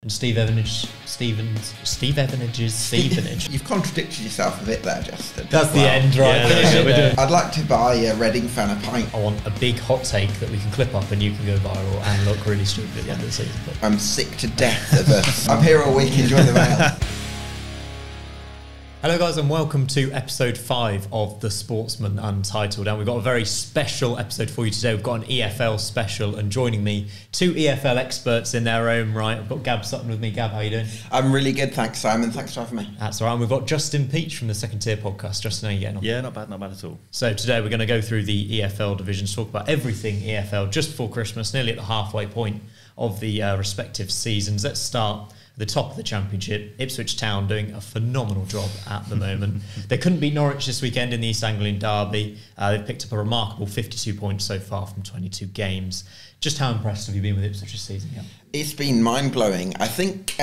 and Steve Evanage's Stevenage. You've contradicted yourself a bit there, Justin. That's the end, right? Yeah, I'd like to buy a Reading fan a pint. I want a big hot take that we can clip up and you can go viral and look really stupid at the end of the season. But I'm sick to death of us. I'm here all week, enjoy the mail. hello guys and welcome to episode 5 of the Sportsman Untitled, and we've got a very special episode for you today. We've got an EFL special, and joining me, 2 EFL experts in their own right. I've got Gab Sutton with me. Gab, how you doing? I'm really good, thanks Simon, thanks for having me. That's all right. And we've got Justin Peach from the Second Tier podcast. Justin, how you getting on? Yeah, not bad at all. So today we're going to go through the EFL divisions, talk about everything EFL just before Christmas, nearly at the halfway point of the respective seasons. Let's start the top of the Championship. Ipswich Town doing a phenomenal job at the moment. They couldn't beat Norwich this weekend in the East Anglian Derby. They've picked up a remarkable 52 points so far from 22 games. Just how impressed have you been with Ipswich this season? Yeah. It's been mind-blowing. I think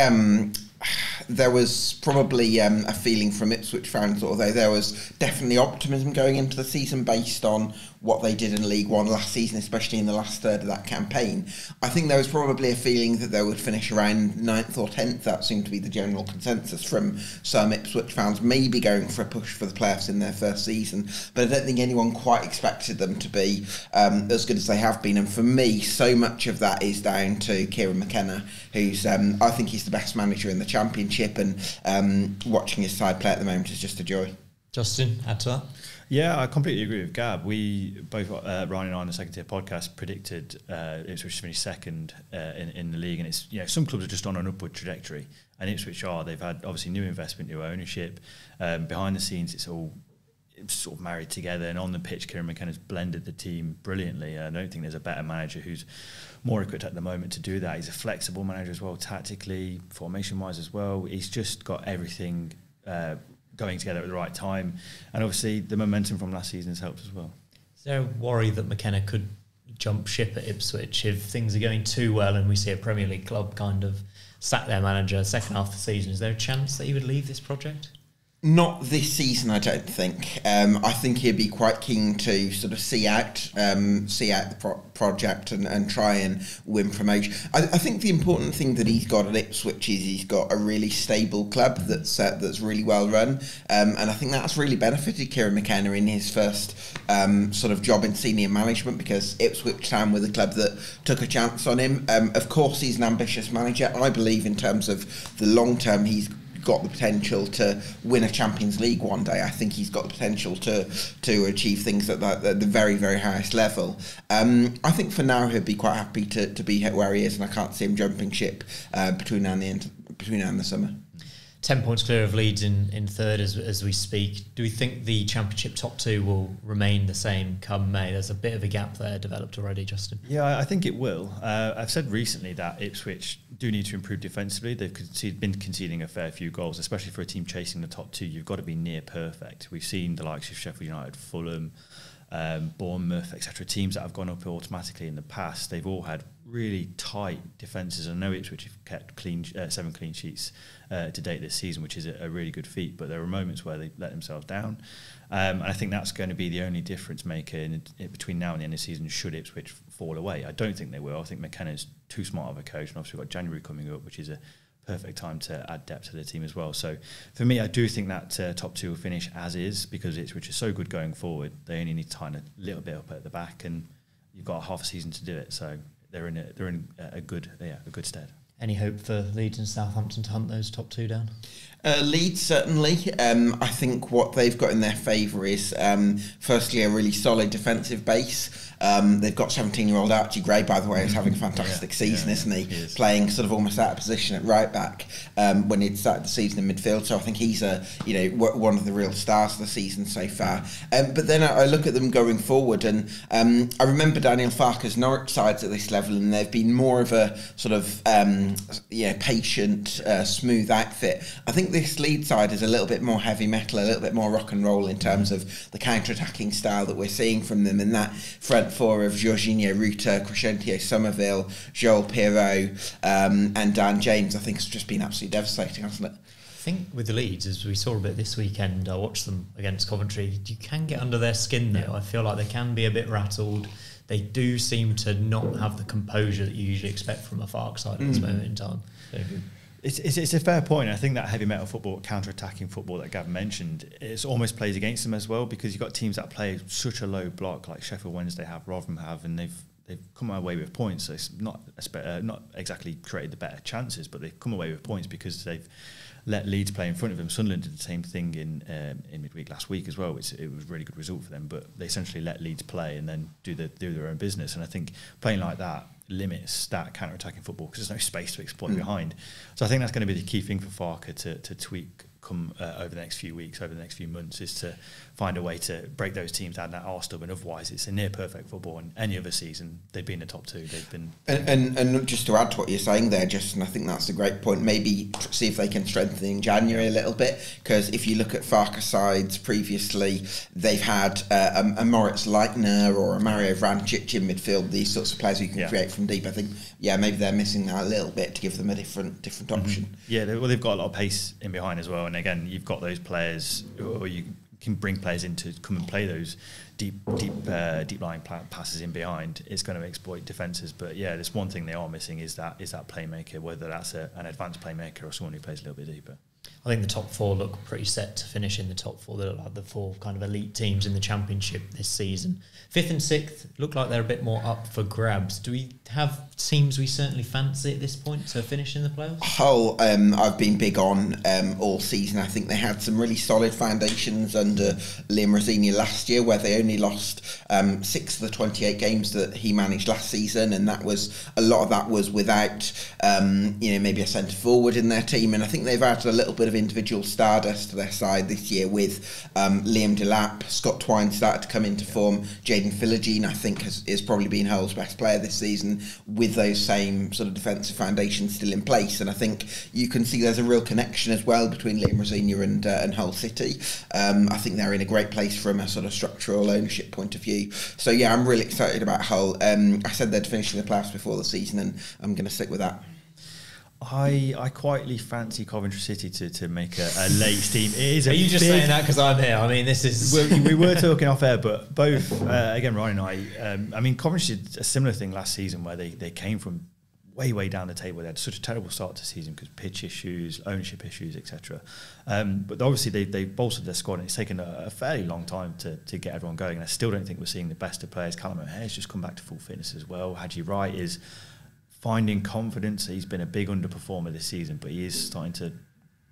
there was probably a feeling from Ipswich fans, although there was definitely optimism going into the season based on what they did in League One last season, especially in the last third of that campaign. I think there was probably a feeling that they would finish around 9th or 10th. That seemed to be the general consensus from some Ipswich fans, maybe going for a push for the playoffs in their first season. But I don't think anyone quite expected them to be as good as they have been. And for me, so much of that is down to Kieran McKenna, who's I think he's the best manager in the Championship, and watching his side play at the moment is just a joy. Justin, add to that? Yeah, I completely agree with Gab. We both, Ryan and I on the Second Tier podcast, predicted Ipswich to finish second in the league, and it's some clubs are just on an upward trajectory, and Ipswich are. They've had obviously new investment, new ownership. Behind the scenes, it's all sort of married together, and on the pitch, Kieran McKenna's blended the team brilliantly. I don't think there's a better manager who's more equipped at the moment to do that. He's a flexible manager as well, tactically, formation-wise as well. He's just got everything going together at the right time, and obviously the momentum from last season has helped as well. Is there a worry that McKenna could jump ship at Ipswich if things are going too well and we see a Premier League club kind of sack their manager second half of the season? Is there a chance that he would leave this project? Not this season, I don't think. I think he'd be quite keen to sort of see out the project and try and win promotion. I think the important thing that he's got at Ipswich is he's got a really stable club that's really well run, and I think that's really benefited Kieran McKenna in his first sort of job in senior management, because Ipswich Town were the club that took a chance on him. Of course, he's an ambitious manager. I believe in terms of the long term, he's got the potential to win a Champions League one day. I think he's got the potential to achieve things at the very, very highest level. I think for now he'd be quite happy to be where he is, and I can't see him jumping ship between now and the summer. 10 points clear of Leeds in third as we speak. Do we think the Championship top 2 will remain the same come May? There's a bit of a gap there developed already, Justin. Yeah, I think it will. I've said recently that Ipswich do need to improve defensively. They've been conceding a fair few goals, especially for a team chasing the top 2. You've got to be near perfect. We've seen the likes of Sheffield United, Fulham, Bournemouth, etc. Teams that have gone up automatically in the past, they've all had really tight defences. I know Ipswich have kept 7 clean sheets to date this season, which is a really good feat, but there are moments where they let themselves down, and I think that's going to be the only difference maker in between now and the end of the season should Ipswich fall away. I don't think they will. I think McKenna's too smart of a coach, and obviously we've got January coming up, which is a perfect time to add depth to the team as well. So for me, I do think that top 2 will finish as is, because Ipswich is so good going forward. They only need to tighten a little bit up at the back, and you've got half a season to do it. So they're in a good stead. Any hope for Leeds and Southampton to hunt those top 2 down? Leeds, certainly. I think what they've got in their favour is, firstly, a really solid defensive base. They've got 17-year-old Archie Gray, by the way, who's having a fantastic season, isn't he? He is. Playing sort of almost out of position at right back when he'd started the season in midfield. So I think he's one of the real stars of the season so far. But then I look at them going forward, and I remember Daniel Farke's Norwich sides at this level, and they've been more of a sort of patient, smooth outfit. I think this Leeds side is a little bit more heavy metal, a little bit more rock and roll in terms of the counter-attacking style that we're seeing from them, and that front four of Jorginho, Ruta, Crescentio, Somerville, Joel Pirot, and Dan James, I think has just been absolutely devastating, hasn't it? I think with the Leeds, as we saw a bit this weekend, I watched them against Coventry, you can get under their skin though. I feel like they can be a bit rattled. They do seem to not have the composure that you usually expect from a Farke side at this moment in time. So it's a fair point. I think that heavy metal football, counter-attacking football that Gavin mentioned, it almost plays against them as well, because you've got teams that play such a low block, like Sheffield Wednesday have, Rotherham have, and they've come away with points. So it's not exactly created the better chances, but they've come away with points because they've let Leeds play in front of them. Sunderland did the same thing in midweek last week as well, which it was a really good result for them. But they essentially let Leeds play and then do their own business. And I think playing like that limits that counter-attacking football because there's no space to exploit behind. So I think that's going to be the key thing for Farke to tweak over the next few weeks, over the next few months, is to find a way to break those teams down that are stubborn. Otherwise, it's a near perfect football. And any other season, they'd be in the top two. They've been and just to add to what you're saying there, Justin, I think that's a great point. Maybe see if they can strengthen in January a little bit, because if you look at Farke sides previously, they've had a Moritz Leitner or a Mario Vrancic in midfield. These sorts of players who can create from deep. I think maybe they're missing that a little bit to give them a different option. Yeah, they've got a lot of pace in behind as well. And again, you've got those players, or you can bring players in to come and play those deep lying passes in behind. It's going to exploit defences. But yeah, there's one thing they are missing is that playmaker, whether that's an advanced playmaker or someone who plays a little bit deeper. I think the top four look pretty set to finish in the top four. They look like the four kind of elite teams in the Championship this season. 5th and 6th look like they're a bit more up for grabs. Do we have teams we certainly fancy at this point to finish in the playoffs? Hull, I've been big on all season. I think they had some really solid foundations under Liam Rosenior last year, where they only lost 6 of the 28 games that he managed last season, and that was a lot of that was without maybe a centre forward in their team. And I think they've added a little bit of individual stardust to their side this year with Liam Delap. Scott Twine started to come into form. Jaden Philogene, I think, is probably been Hull's best player this season, with those same sort of defensive foundations still in place. And I think you can see there's a real connection as well between Liam Rosenior and Hull City. I think they're in a great place from a sort of structural ownership point of view. So yeah, I'm really excited about Hull. I said they'd finish in the playoffs before the season, and I'm going to stick with that. I quietly fancy Coventry City to make a late steam. It is. Are you just saying that because I'm here? I mean, this is. We were talking off air, but both again, Ryan and I. I mean, Coventry did a similar thing last season where they came from way down the table. They had such a terrible start to the season because pitch issues, ownership issues, etc. But obviously they bolstered their squad, and it's taken a fairly long time to get everyone going. And I still don't think we're seeing the best of players. Callum O'Hare's just come back to full fitness as well. Haji Wright is finding confidence. He's been a big underperformer this season, but he is starting to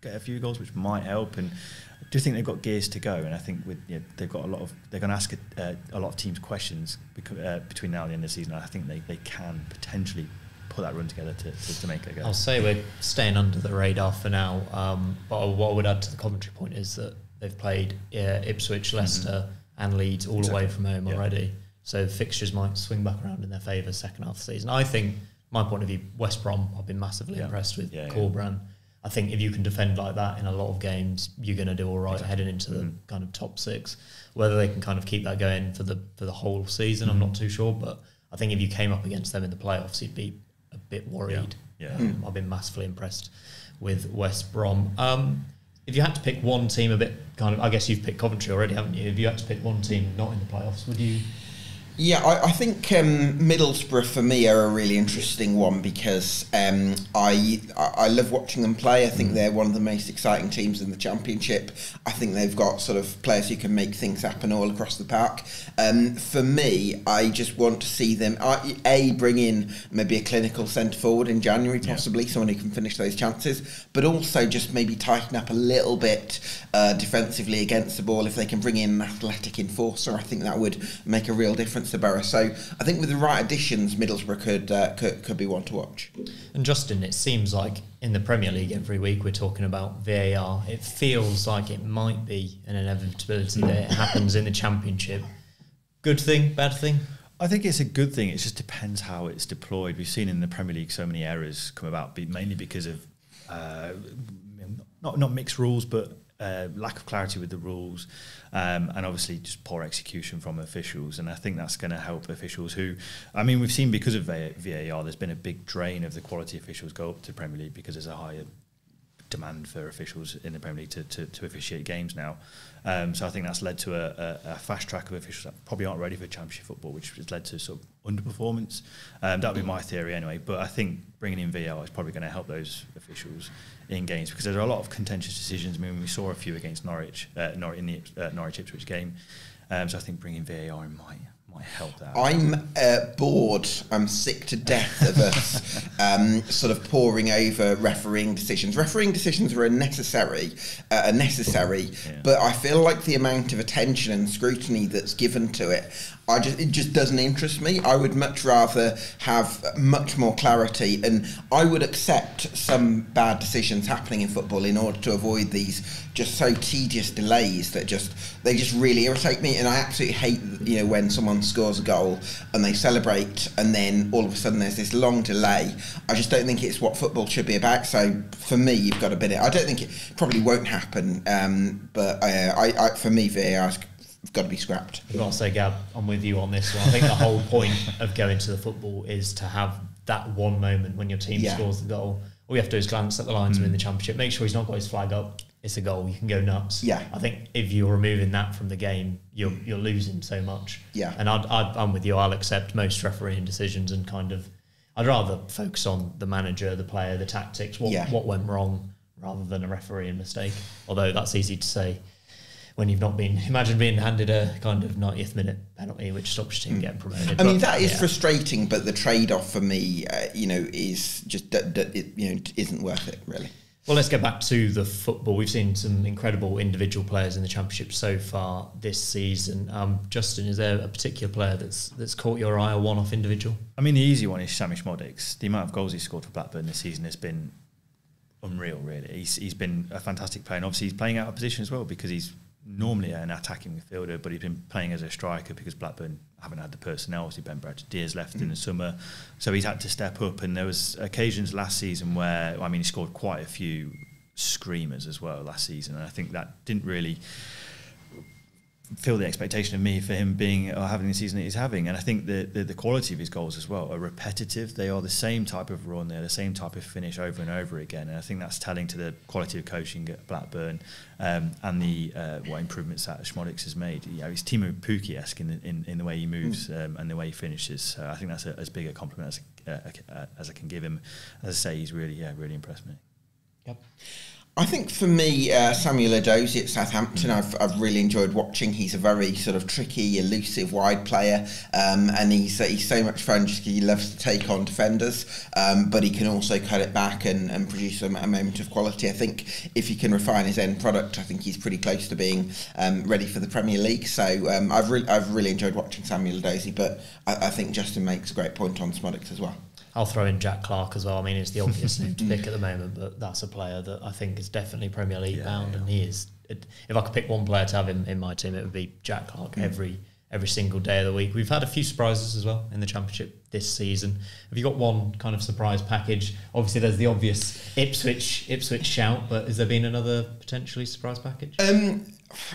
get a few goals, which might help. And I do think they've got gears to go. And I think they've got they're going to ask a lot of teams questions between now and the end of the season. I think they can potentially put that run together to make it go. I'll say we're staying under the radar for now. But what I would add to the commentary point is that they've played Ipswich, Leicester, and Leeds all away from home already. So fixtures might swing back around in their favour second half of the season. I think, my point of view, West Brom, I've been massively impressed with Corberan. I think if you can defend like that in a lot of games, you're going to do all right heading into the kind of top 6. Whether they can kind of keep that going for the whole season, I'm not too sure. But I think if you came up against them in the playoffs, you'd be a bit worried. I've been massively impressed with West Brom. If you had to pick one team a bit kind of, I guess you've picked Coventry already, haven't you? If you had to pick one team not in the playoffs, would you? Yeah, I think Middlesbrough for me are a really interesting one because I love watching them play. I think they're one of the most exciting teams in the Championship. I think they've got sort of players who can make things happen all across the park. For me, I just want to see them bring in maybe a clinical centre forward in January, possibly someone who can finish those chances, but also just maybe tighten up a little bit defensively against the ball. If they can bring in an athletic enforcer, I think that would make a real difference to Borough. So I think with the right additions, Middlesbrough could be one to watch. And Justin, it seems like in the Premier League every week we're talking about VAR. It feels like it might be an inevitability that it happens in the Championship. Good thing, bad thing? I think it's a good thing. It just depends how it's deployed. We've seen in the Premier League so many errors come about, mainly because of not mixed rules, but lack of clarity with the rules, and obviously just poor execution from officials. And I think that's going to help officials who, I mean, we've seen because of VAR, there's been a big drain of the quality officials go up to Premier League because there's a higher demand for officials in the Premier League to officiate games now. So I think that's led to a fast track of officials that probably aren't ready for Championship football, which has led to sort of underperformance. That would be my theory anyway. But I think bringing in VAR is probably going to help those officials in games, because there are a lot of contentious decisions. I mean, we saw a few against Norwich in the Norwich Ipswich game. So I think bringing VAR in might help that. I'm bored. I'm sick to death of us sort of poring over refereeing decisions. Refereeing decisions are necessary, but I feel like the amount of attention and scrutiny that's given to it, it just doesn't interest me. I would much rather have much more clarity, and I would accept some bad decisions happening in football in order to avoid these just so tedious delays that they just really irritate me. And I absolutely hate, when someone scores a goal and they celebrate and then all of a sudden there's this long delay. I just don't think it's what football should be about. So for me, you've got to bin it. I don't think it probably won't happen, but for me, VAR's got to be scrapped. I've got to say, Gab, I'm with you on this one. I think the whole point of going to the football is to have that one moment when your team scores the goal. All you have to do is glance at the linesman in the Championship, make sure he's not got his flag up. It's a goal. You can go nuts. Yeah. I think if you're removing that from the game, you're losing so much. Yeah. And I'm with you. I'll accept most refereeing decisions and I'd rather focus on the manager, the player, the tactics, what went wrong, rather than a refereeing mistake. Although that's easy to say when you've not been. Imagine being handed a kind of 90th minute penalty which stops your team getting promoted. I mean, that is frustrating, but the trade-off for me, is just isn't worth it, really. Well, let's get back to the football. We've seen some incredible individual players in the Championship so far this season. Justin, is there a particular player that's caught your eye, a one-off individual? I mean, the easy one is Sammy Szmodics. The amount of goals he scored for Blackburn this season has been unreal, really. He's been a fantastic player, and obviously he's playing out of position as well, because he's normally an attacking midfielder, but he's been playing as a striker because Blackburn haven't had the personnel. Obviously, Ben Bradford-Diaz left in the summer, so he's had to step up. And there was occasions last season where, he scored quite a few screamers as well last season, and I think that didn't really fill the expectation of me for him being or having the season that he's having. And I think the quality of his goals as well are repetitive. They are the same type of run, they're the same type of finish over and over again, and I think that's telling to the quality of coaching at Blackburn, and the what improvements that Szmodics has made. He's Timo Pukki-esque in the way he moves and the way he finishes. So I think that's as big a compliment as I can give him. As I say, he's really impressed me. Yep. I think for me, Samuel Edozie at Southampton, I've really enjoyed watching. He's a very sort of tricky, elusive, wide player, and he's so much fun just because he loves to take on defenders, but he can also cut it back and produce a moment of quality. I think if he can refine his end product, I think he's pretty close to being ready for the Premier League. So I've really enjoyed watching Samuel Edozie, but I think Justin makes a great point on Szmodics as well. I'll throw in Jack Clarke as well. I mean, it's the obvious name to pick at the moment, but that's a player that I think is definitely Premier League bound, and he is. If I could pick one player to have in my team, it would be Jack Clarke every single day of the week. We've had a few surprises as well in the Championship this season. Have you got one kind of surprise package? Obviously, there's the obvious Ipswich shout, but has there been another potentially surprise package?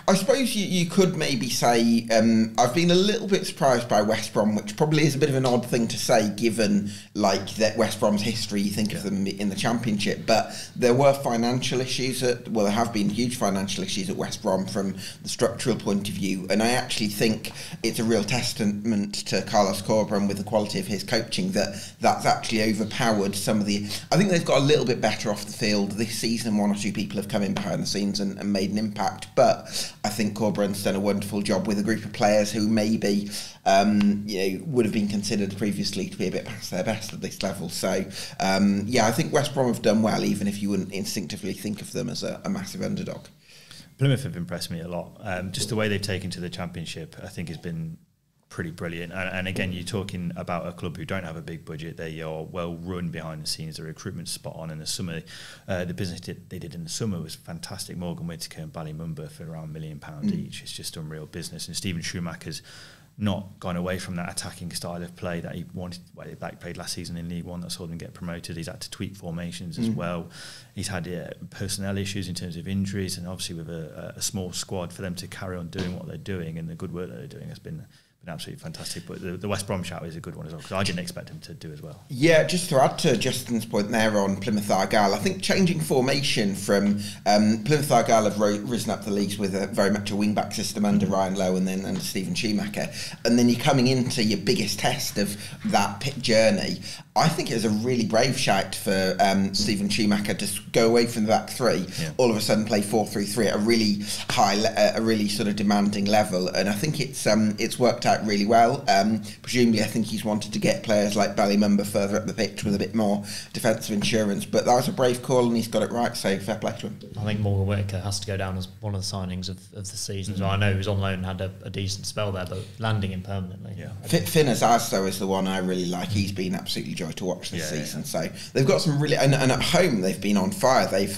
I suppose you could maybe say I've been a little bit surprised by West Brom, which probably is a bit of an odd thing to say given that West Brom's history. You think of them in the Championship, but there were financial issues there have been huge financial issues at West Brom from the structural point of view, and I actually think it's a real testament to Carlos Corberán with the quality of his coaching that's actually overpowered some of the. I think they've got a little bit better off the field this season. One or two people have come in behind the scenes and made an impact, but I think Corberán's done a wonderful job with a group of players who maybe would have been considered previously to be a bit past their best at this level. So I think West Brom have done well, even if you wouldn't instinctively think of them as a massive underdog. Plymouth have impressed me a lot. Just the way they've taken to the Championship, I think, has been pretty brilliant. And again, you're talking about a club who don't have a big budget. They are well run behind the scenes. The recruitment's spot on. In the summer, the business they did in the summer was fantastic. Morgan Whittaker and Ballymumba for around £1 million each. It's just unreal business. And Stephen Schumacher's not gone away from that attacking style of play that he wanted. Like played last season in League One that saw them get promoted. He's had to tweak formations as well. He's had personnel issues in terms of injuries, and obviously with a small squad, for them to carry on doing what they're doing and the good work that they're doing has been absolutely fantastic. But the West Brom shout is a good one as well, because I didn't expect him to do as well. Yeah, just to add to Justin's point there on Plymouth Argyle, I think changing formation from Plymouth Argyle have risen up the leagues with very much a wing-back system under Ryan Lowe and then under Stephen Schumacher, and then you're coming into your biggest test of that pit journey. I think it was a really brave shout for Stephen Schumacher to go away from the back three, all of a sudden play 4-3-3 at a really high, a really sort of demanding level, and I think it's worked out really well. Presumably, I think he's wanted to get players like Ballymumba further up the pitch with a bit more defensive insurance, but that was a brave call and he's got it right, so fair play to him. I think Morgan Whittaker has to go down as one of the signings of the season. So I know he was on loan and had a decent spell there, but landing him permanently. Finn Azaz, though, is the one I really like. He's been absolutely joy to watch this season. So they've got some really, and at home they've been on fire. They've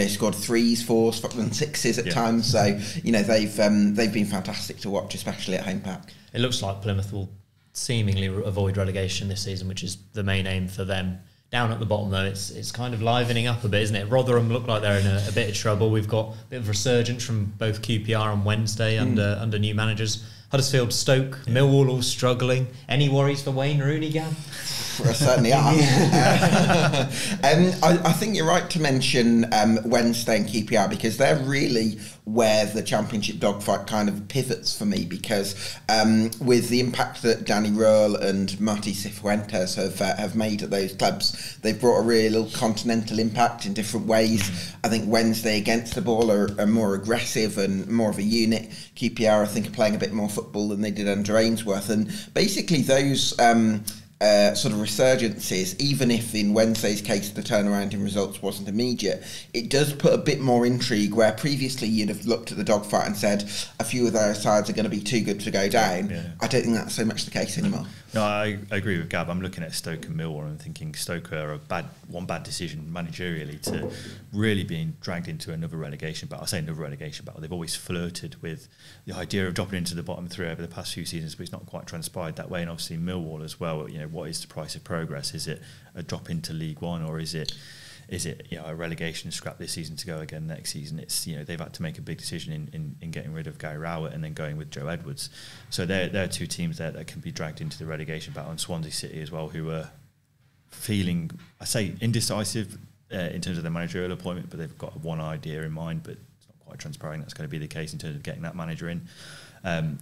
scored 3s, 4s, and 6s at times. So they've been fantastic to watch, especially at home park. It looks like Plymouth will seemingly avoid relegation this season, which is the main aim for them. Down at the bottom, though, it's kind of livening up a bit, isn't it? Rotherham look like they're in a bit of trouble. We've got a bit of resurgence from both QPR on Wednesday under new managers. Huddersfield, Stoke, Millwall all struggling. Any worries for Wayne Rooney, Gab? Certainly are. I think you're right to mention Wednesday and QPR, because they're really where the Championship dogfight kind of pivots for me, because with the impact that Danny Röhl and Marti Cifuentes have made at those clubs, they've brought a real continental impact in different ways. I think Wednesday against the ball are more aggressive and more of a unit. QPR, I think, are playing a bit more football than they did under Ainsworth, and basically those sort of resurgences, even if in Wednesday's case the turnaround in results wasn't immediate, it does put a bit more intrigue, where previously you'd have looked at the dogfight and said a few of their sides are going to be too good to go down. I don't think that's so much the case anymore. No, I agree with Gab. I'm looking at Stoke and Millwall and thinking Stoke are one bad decision managerially to really being dragged into another relegation battle. I say another relegation battle. They've always flirted with the idea of dropping into the bottom three over the past few seasons, but it's not quite transpired that way. And obviously Millwall as well. What is the price of progress? Is it a drop into League One, or is it a relegation scrap this season to go again next season? It's they've had to make a big decision in getting rid of Gary Rowett and then going with Joe Edwards. So there are two teams there that can be dragged into the relegation battle, and Swansea City as well, who are feeling, I say, indecisive in terms of their managerial appointment, but they've got one idea in mind, but it's not quite transparent that's going to be the case in terms of getting that manager in.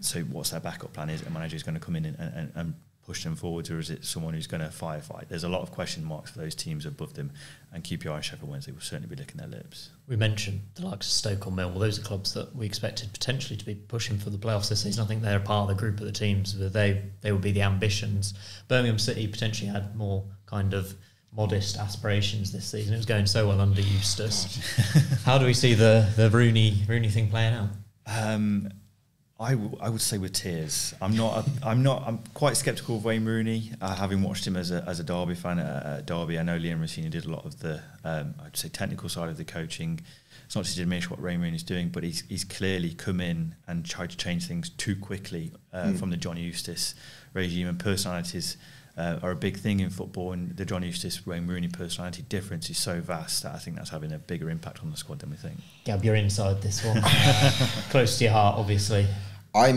So what's their backup plan? Is a manager who's going to come in and push them forwards, or is it someone who's going to firefight? There's a lot of question marks for those teams above them, and QPR and Sheffield Wednesday will certainly be licking their lips. We mentioned the likes of Stoke or Millwall. Those are clubs that we expected potentially to be pushing for the playoffs this season. I think they're part of the group of the teams where they would be the ambitions. Birmingham City potentially had more kind of modest aspirations this season. It was going so well under Eustace. How do we see the Rooney thing playing out? I would say with tears. I'm quite sceptical of Wayne Rooney, having watched him as a Derby fan at Derby. I know Liam Rossini did a lot of the I'd say technical side of the coaching. It's not to diminish what Wayne Rooney's doing, but he's clearly come in and tried to change things too quickly from the John Eustace regime, and personalities are a big thing in football, and the John Eustace Wayne Rooney personality difference is so vast that I think that's having a bigger impact on the squad than we think. Gab, you're inside this one. Close to your heart, obviously. I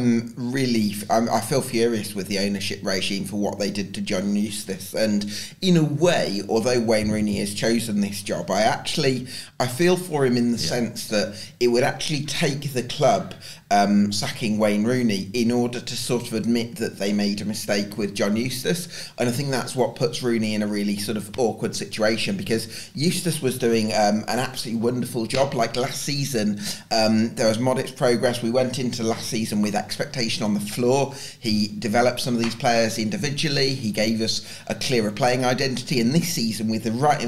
feel furious with the ownership regime for what they did to John Eustace, and in a way, although Wayne Rooney has chosen this job, I feel for him in the sense that it would actually take the club sacking Wayne Rooney in order to sort of admit that they made a mistake with John Eustace, and I think that's what puts Rooney in a really sort of awkward situation, because Eustace was doing an absolutely wonderful job. Like last season, there was modest progress. We went into last season with expectation on the floor. He developed some of these players individually. He gave us a clearer playing identity, and this season, with the right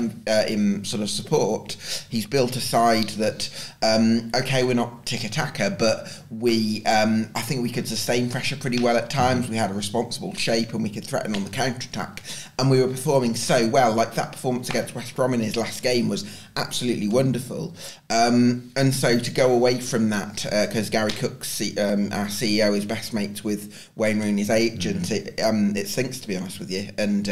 sort of support, he's built a side that we're not tiki-taka, but I think we could sustain pressure pretty well at times. We had a responsible shape and we could threaten on the counter-attack, and we were performing so well. Like that performance against West Brom in his last game was absolutely wonderful, and so to go away from that, because Gary Cook, our CEO, is best mates with Wayne Rooney's agent, it stinks, to be honest with you, and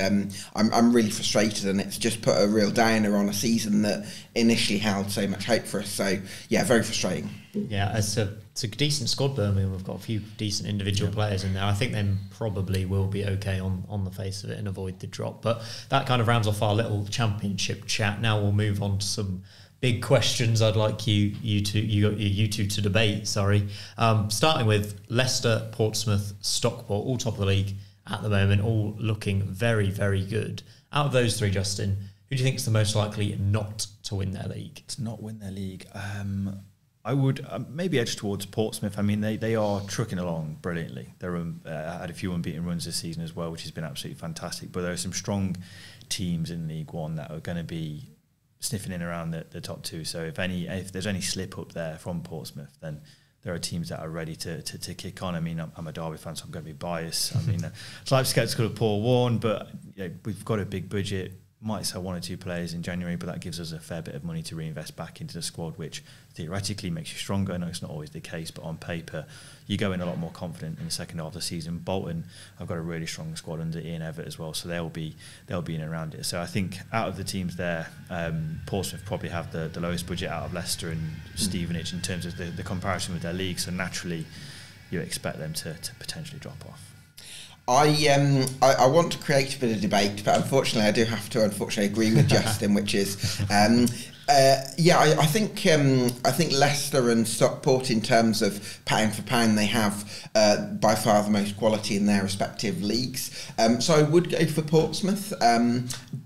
I'm really frustrated, and it's just put a real downer on a season that initially held so much hope for us. So yeah, very frustrating. Yeah, it's a decent squad, Birmingham. We've got a few decent individual players in there. I think they probably will be okay on the face of it and avoid the drop. But that kind of rounds off our little championship chat. Now we'll move on to some big questions I'd like you two to debate. Starting with Leicester, Portsmouth, Stockport, all top of the league at the moment, all looking very, very good. Out of those three, Justin, who do you think is the most likely not to win their league? To not win their league? I would maybe edge towards Portsmouth. I mean, they are trucking along brilliantly. They're had a few unbeaten runs this season as well, which has been absolutely fantastic. But there are some strong teams in League One that are going to be sniffing in around the top two. So if there's any slip up there from Portsmouth, then there are teams that are ready to kick on. I mean, I'm a Derby fan, so I'm going to be biased. I mean, slightly sceptical of Paul Warne, but we've got a big budget. Might sell one or two players in January, but that gives us a fair bit of money to reinvest back into the squad, which theoretically makes you stronger. I know it's not always the case, but on paper, you go in a lot more confident in the second half of the season. Bolton have got a really strong squad under Ian Evatt as well, so they'll be in and around it. So I think out of the teams there, Portsmouth probably have the lowest budget out of Leicester and Stevenage in terms of the comparison with their league. So naturally, you expect them to potentially drop off. I want to create a bit of debate, but unfortunately I do have to agree with Justin, which is I think Leicester and Stockport, in terms of pound for pound, they have by far the most quality in their respective leagues. So I would go for Portsmouth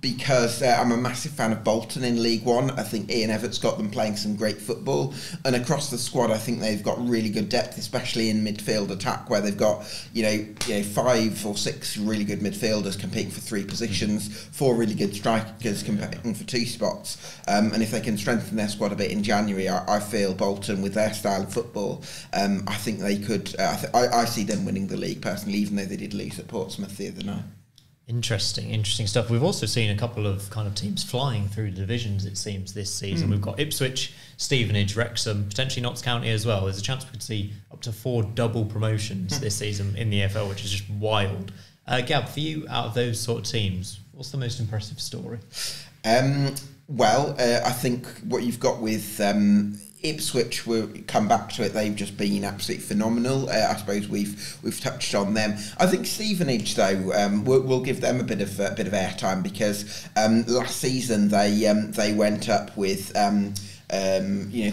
because I'm a massive fan of Bolton in League One. I think Ian Evatt's got them playing some great football, and across the squad I think they've got really good depth, especially in midfield attack, where they've got 5 or 6 really good midfielders competing for 3 positions, 4 really good strikers competing for 2 spots, and if they can strengthen their squad a bit in January, I feel Bolton, with their style of football, I think they could. I see them winning the league personally, even though they did lose at Portsmouth the other night. Interesting stuff. We've also seen a couple of kind of teams flying through the divisions, it seems, this season. We've got Ipswich, Stevenage, Wrexham, potentially Notts County as well. There's a chance we could see up to 4 double promotions this season in the EFL, which is just wild. Gab, for you, out of those sort of teams, what's the most impressive story? I think what you've got with Ipswich, we'll come back to it. They've just been absolutely phenomenal. I suppose we've touched on them. I think Stevenage, though, we'll give them a bit of airtime, because last season they went up with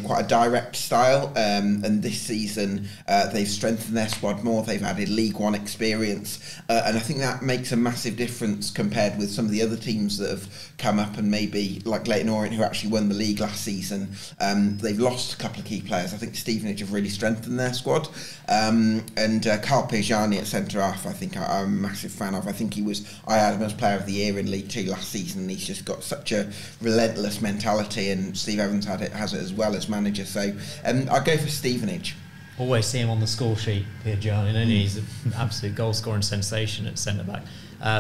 quite a direct style, and this season they've strengthened their squad more. They've added League One experience, and I think that makes a massive difference compared with some of the other teams that have come up, and maybe like Leyton Orient, who actually won the league last season. They've lost a couple of key players. I think Stevenage have really strengthened their squad, and Carl Pejani at centre half, I think I'm a massive fan of. I think I had him as player of the year in League Two last season, and he's just got such a relentless mentality, and Steve Evans has it as well as manager. So I'll go for Stevenage. Always see him on the score sheet, Pejani, and he's an absolute goal scoring sensation at centre back.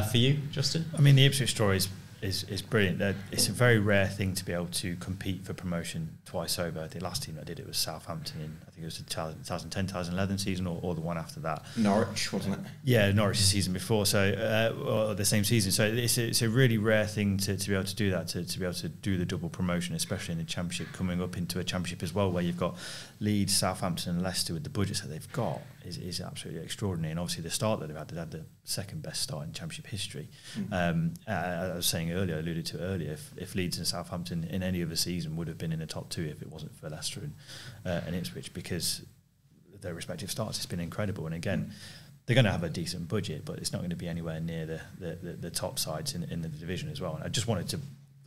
For you, Justin? I mean, the Ipswich story is brilliant. It's a very rare thing to be able to compete for promotion twice over. The last team that did it was Southampton in, I think it was the 2010-2011 season, or the one after that. Norwich, wasn't it? Yeah, Norwich the season before, or the same season. So it's a really rare thing to be able to do that, to be able to do the double promotion, especially in the Championship, coming up into a Championship as well, where you've got Leeds, Southampton and Leicester with the budgets that they've got is absolutely extraordinary. And obviously the start that they've had the second best start in Championship history. I was saying earlier, I alluded to earlier, if Leeds and Southampton in any other season would have been in the top 2 if it wasn't for Leicester and Ipswich, because their respective starts, it's been incredible. And again, they're going to have a decent budget, but it's not going to be anywhere near the top sides in the division as well. And I just wanted to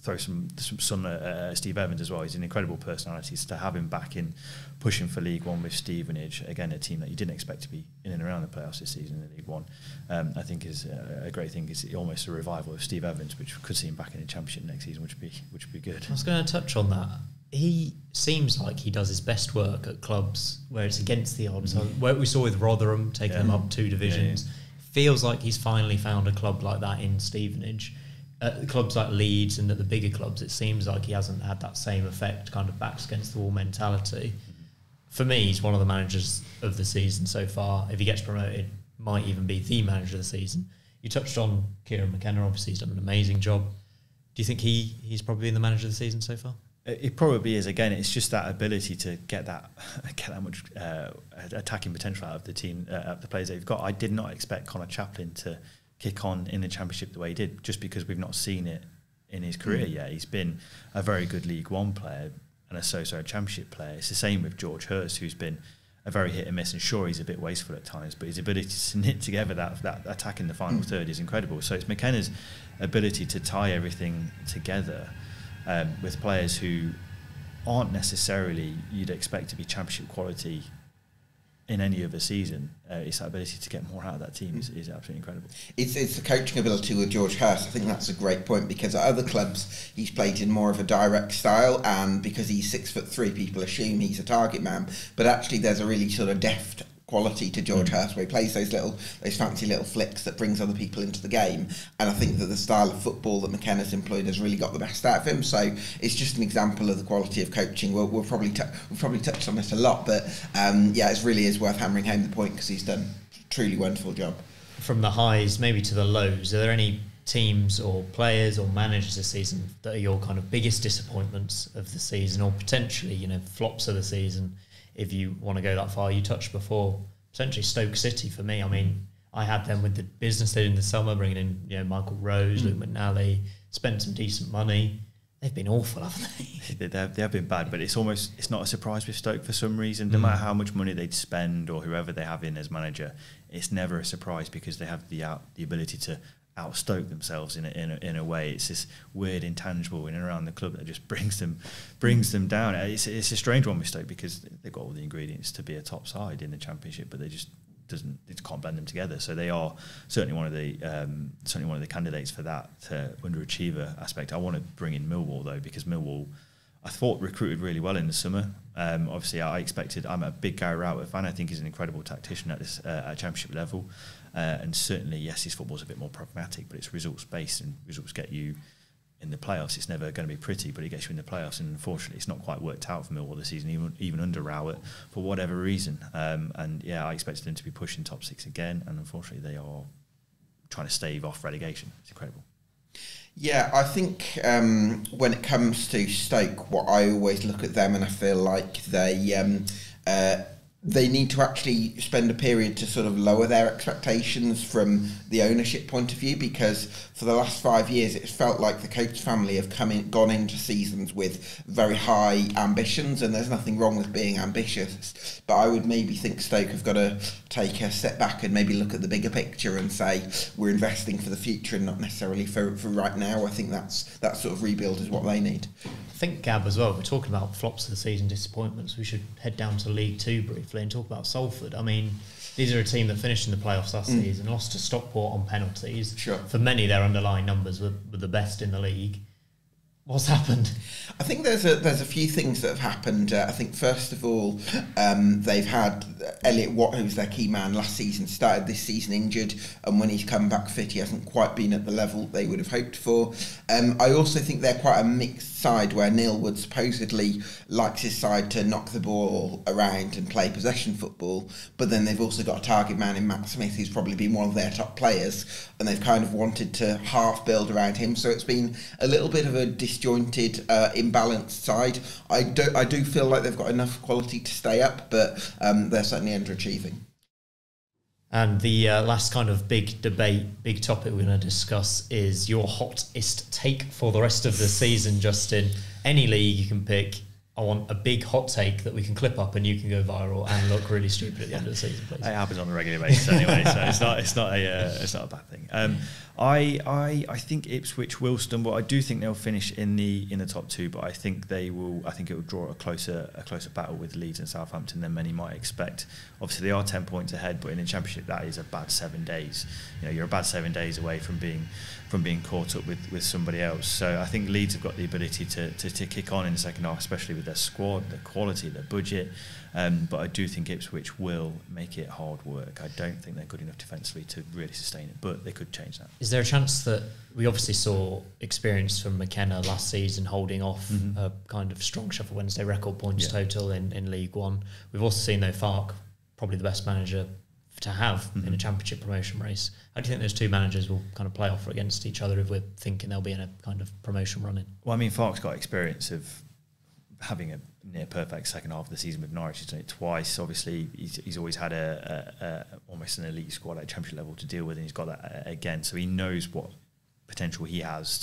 throw some Steve Evans as well. He's an incredible personality. So to have him back in pushing for League One with Stevenage, again a team that you didn't expect to be in and around the playoffs this season in League One, I think is a great thing. It's almost a revival of Steve Evans, which could see him back in the Championship next season, which would be good. I was going to touch on that. He seems like he does his best work at clubs where it's against the odds. What we saw with Rotherham, taking them up 2 divisions, feels like he's finally found a club like that in Stevenage. At clubs like Leeds and at the bigger clubs, it seems like he hasn't had that same effect, kind of backs against the wall mentality. For me, he's one of the managers of the season so far. If he gets promoted, might even be the manager of the season. You touched on Kieran McKenna. Obviously, he's done an amazing job. Do you think he's probably been the manager of the season so far? It probably is. Again, it's just that ability to get that much attacking potential out of the team, out of the players they've got. I did not expect Connor Chaplin to kick on in the Championship the way he did, just because we've not seen it in his career yet. He's been a very good League One player and a so-so Championship player. It's the same with George Hurst, who's been a very hit and miss, and sure, he's a bit wasteful at times, but his ability to knit together that attack in the final third is incredible. So it's McKenna's ability to tie everything together with players who aren't necessarily you'd expect to be Championship quality in any other season. It's that ability to get more out of that team is absolutely incredible. It's the coaching ability with George Hurst. I think that's a great point, because at other clubs he's played in more of a direct style, and because he's 6'3", people assume he's a target man. But actually, there's a really sort of deft quality to George Hurst, where he plays those fancy little flicks that brings other people into the game. And I think that the style of football that McKenna's employed has really got the best out of him. So it's just an example of the quality of coaching. We'll probably touched on it a lot, but it really is worth hammering home the point, because he's done a truly wonderful job. From the highs maybe to the lows, are there any teams or players or managers this season that are your kind of biggest disappointments of the season, or potentially flops of the season? If you want to go that far, you touched before, potentially Stoke City for me. I mean, I had them with the business they did in the summer, bringing in Michael Rose, Luke McNally, spent some decent money. They've been awful, haven't they? They have been bad, but it's not a surprise with Stoke for some reason. No matter how much money they'd spend or whoever they have in as manager, it's never a surprise, because they have the ability to out-stoke themselves in a way. It's this weird intangible in and around the club that just brings them down. It's a strange one with Stoke, because they've got all the ingredients to be a top side in the Championship, but they just can't blend them together. So they are certainly one of the candidates for that underachiever aspect. I want to bring in Millwall though, because Millwall, I thought, recruited really well in the summer. Obviously, I'm a big Gary Rowett fan. I think he's an incredible tactician at this at Championship level. And certainly, yes, his football's a bit more pragmatic, but it's results-based, and results get you in the playoffs. It's never going to be pretty, but it gets you in the playoffs, and unfortunately, it's not quite worked out for Millwall this season, even under Rowett, for whatever reason. I expected them to be pushing top six again, and unfortunately, they are trying to stave off relegation. It's incredible. Yeah, I think when it comes to Stoke, what I always look at them and I feel like they need to actually spend a period to sort of lower their expectations from the ownership point of view, because for the last 5 years it's felt like the Coates family have gone into seasons with very high ambitions, and there's nothing wrong with being ambitious, but I would maybe think Stoke have got to take a step back and maybe look at the bigger picture and say we're investing for the future and not necessarily for right now. I think that sort of rebuild is what they need. I think, Gab, as well, we're talking about flops of the season, disappointments. We should head down to League Two briefly and talk about Salford. I mean, these are a team that finished in the playoffs last season, lost to Stockport on penalties. Sure. For many, their underlying numbers were the best in the league. What's happened? I think there's a few things that have happened. I think first of all, they've had Elliot Watt, who was their key man last season, started this season injured, and when he's come back fit, he hasn't quite been at the level they would have hoped for. I also think they're quite a mixed side, where Neil Wood supposedly likes his side to knock the ball around and play possession football, but then they've also got a target man in Matt Smith, who's probably been one of their top players, and they've kind of wanted to half build around him. So it's been a little bit of a disjointed, imbalanced side. I do feel like they've got enough quality to stay up, but they're certainly underachieving. And the last kind of big debate, big topic we're going to discuss is your hottest take for the rest of the season, Justin. Any league you can pick. I want a big hot take that we can clip up and you can go viral and look really stupid at the end of the season, please. It happens on a regular basis anyway, so it's not a bad thing. I think Ipswich will stumble. I do think they'll finish in the top two, but I think they will. I think it will draw a closer battle with Leeds and Southampton than many might expect. Obviously, they are 10 points ahead, but in the Championship, that is a bad 7 days. You're about 7 days away from being caught up with somebody else. So I think Leeds have got the ability to kick on in the second half, especially with their squad, their quality, their budget. But I do think Ipswich will make it hard work. I don't think they're good enough defensively to really sustain it, but they could change that. Is there a chance that we obviously saw experience from McKenna last season holding off a kind of strong Sheffield Wednesday record points total in League One? We've also seen, though, Farke, probably the best manager to have in a Championship promotion race. How do you think those two managers will kind of play off against each other if we're thinking they'll be in a kind of promotion run-in? Well, I mean, Farke's got experience of having a near perfect second half of the season with Norwich. He's done it twice. Obviously, he's always had a almost an elite squad at championship level to deal with, and he's got that again. So he knows what potential he has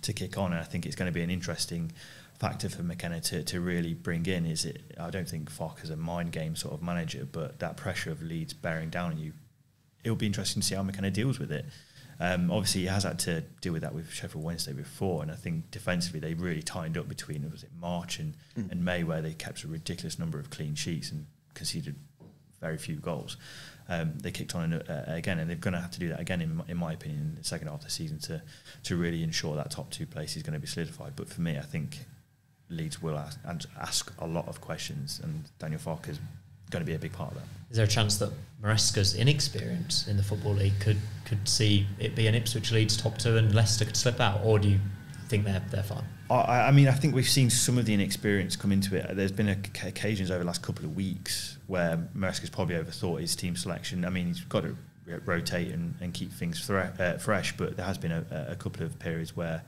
to kick on, and I think it's going to be an interesting factor for McKenna to really bring in. I don't think Falk is a mind game sort of manager, but that pressure of Leeds bearing down on you, it'll be interesting to see how McKenna deals with it. Obviously, he has had to deal with that with Sheffield Wednesday before, and I think defensively they really tightened up between March and May, where they kept a ridiculous number of clean sheets and conceded very few goals. They kicked on again, and they're going to have to do that again, in my opinion, in the second half of the season to really ensure that top 2 place is going to be solidified. But for me, I think Leeds will ask a lot of questions, and Daniel Farke is going to be a big part of that. Is there a chance that Maresca's inexperience in the Football League could see it be an Ipswich Leeds top 2 and Leicester could slip out, or do you think they're fine? I mean, I think we've seen some of the inexperience come into it. There's been occasions over the last couple of weeks where Maresca's probably overthought his team selection. I mean, he's got to rotate and keep things fresh, but there has been a couple of periods where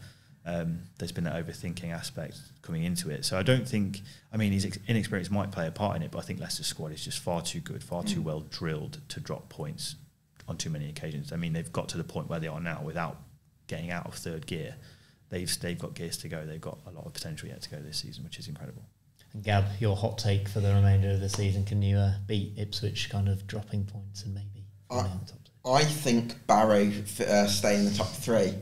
there's been that overthinking aspect coming into it. So I don't think, I mean, his inexperience might play a part in it, but I think Leicester's squad is just far too good, far too well drilled to drop points on too many occasions. I mean, they've got to the point where they are now without getting out of third gear. They've got gears to go. They've got a lot of potential yet to go this season, which is incredible. And Gab, your hot take for the remainder of the season, can you beat Ipswich kind of dropping points and maybe on top? I think Barrow stay in the top 3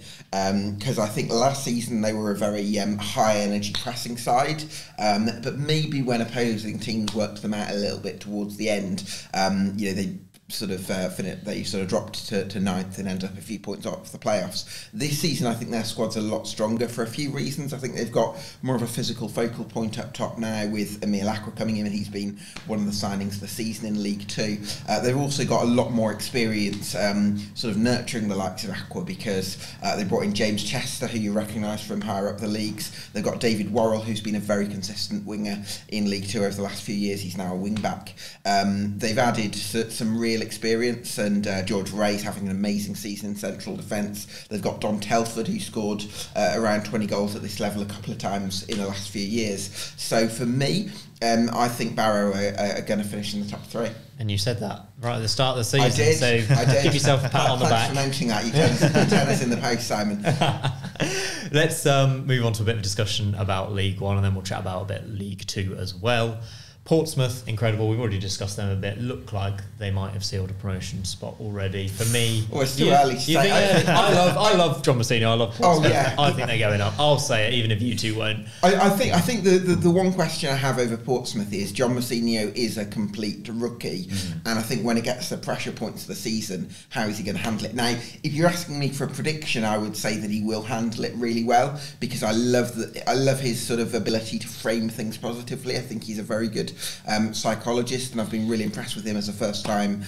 because I think last season they were a very high energy pressing side, but maybe when opposing teams worked them out a little bit towards the end, they sort of dropped to ninth and ended up a few points off the playoffs. This season, I think their squad's a lot stronger for a few reasons. I think they've got more of a physical focal point up top now with Emil Aqua coming in, and he's been one of the signings of the season in League Two. They've also got a lot more experience sort of nurturing the likes of Aqua because they brought in James Chester, who you recognise from higher up the leagues. They've got David Worrell, who's been a very consistent winger in League Two over the last few years. He's now a wing back. They've added some real experience, and George Ray's having an amazing season in central defence. They've got Don Telford, who scored around 20 goals at this level a couple of times in the last few years. So for me, I think Barrow are going to finish in the top 3. And you said that right at the start of the season. I did. Give yourself a pat on the back. Thanks for mentioning that. You turn us in the post, Simon. Let's move on to a bit of discussion about League One, and then we'll chat about a bit League Two as well. Portsmouth, incredible. We've already discussed them a bit. Look like they might have sealed a promotion spot already. For me, it's too early to say. I love John Messina. I love Portsmouth. Oh, yeah. I think they're going up. I'll say it, even if you two won't. I think the one question I have over Portsmouth is John Messina is a complete rookie, and I think when it gets to the pressure points of the season, how is he going to handle it? Now, if you're asking me for a prediction, I would say that he will handle it really well because I love his sort of ability to frame things positively. I think he's a very good psychologist, and I've been really impressed with him as a first-time